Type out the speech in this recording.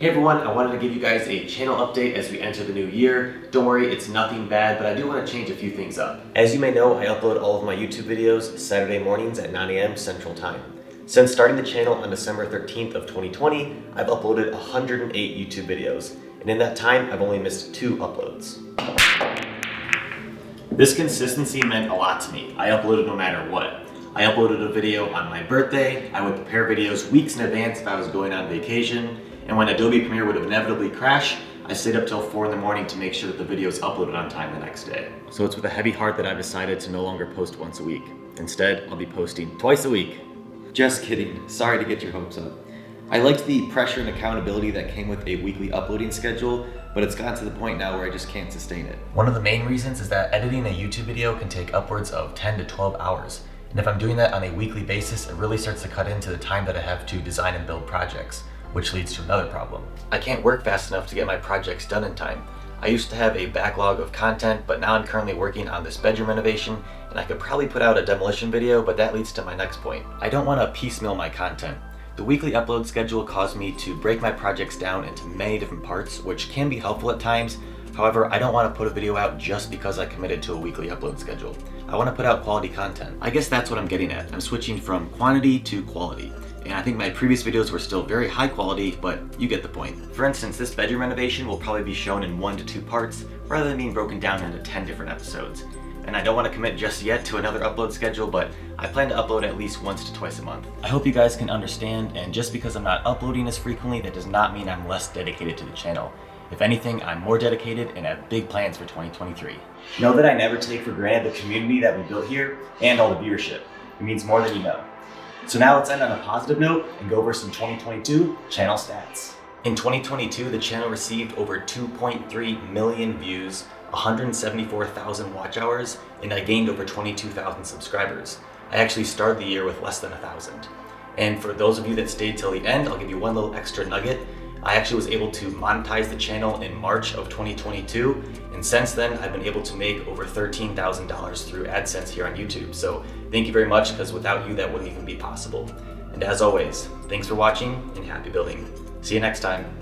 Hey everyone, I wanted to give you guys a channel update as we enter the new year. Don't worry, it's nothing bad, but I do want to change a few things up. As you may know, I upload all of my YouTube videos Saturday mornings at 9 a.m. Central Time. Since starting the channel on December 13th of 2020, I've uploaded 108 YouTube videos, and in that time, I've only missed 2 uploads. This consistency meant a lot to me. I uploaded no matter what. I uploaded a video on my birthday, I would prepare videos weeks in advance if I was going on vacation, and when Adobe Premiere would inevitably crash, I stayed up till 4 in the morning to make sure that the video is uploaded on time the next day. So it's with a heavy heart that I've decided to no longer post once a week. Instead, I'll be posting twice a week. Just kidding, sorry to get your hopes up. I liked the pressure and accountability that came with a weekly uploading schedule, but it's gotten to the point now where I just can't sustain it. One of the main reasons is that editing a YouTube video can take upwards of 10 to 12 hours. And if I'm doing that on a weekly basis, it really starts to cut into the time that I have to design and build projects, which leads to another problem. I can't work fast enough to get my projects done in time. I used to have a backlog of content, but now I'm currently working on this bedroom renovation, and I could probably put out a demolition video, but that leads to my next point. I don't want to piecemeal my content. The weekly upload schedule caused me to break my projects down into many different parts, which can be helpful at times. However, I don't want to put a video out just because I committed to a weekly upload schedule. I want to put out quality content. I guess that's what I'm getting at. I'm switching from quantity to quality. And I think my previous videos were still very high quality, but you get the point. For instance, this bedroom renovation will probably be shown in 1 to 2 parts, rather than being broken down into 10 different episodes. And I don't want to commit just yet to another upload schedule, but I plan to upload at least once to twice a month. I hope you guys can understand, and just because I'm not uploading as frequently, that does not mean I'm less dedicated to the channel. If anything, I'm more dedicated and have big plans for 2023. Know that I never take for granted the community that we built here and all the viewership. It means more than you know. So now let's end on a positive note and go over some 2022 channel stats. In 2022, the channel received over 2.3 million views, 174,000 watch hours, and I gained over 22,000 subscribers. I actually started the year with less than 1,000. And for those of you that stayed till the end, I'll give you one little extra nugget. I actually was able to monetize the channel in March of 2022, and since then I've been able to make over $13,000 through AdSense here on YouTube. So thank you very much, because without you that wouldn't even be possible. And as always, thanks for watching and happy building. See you next time.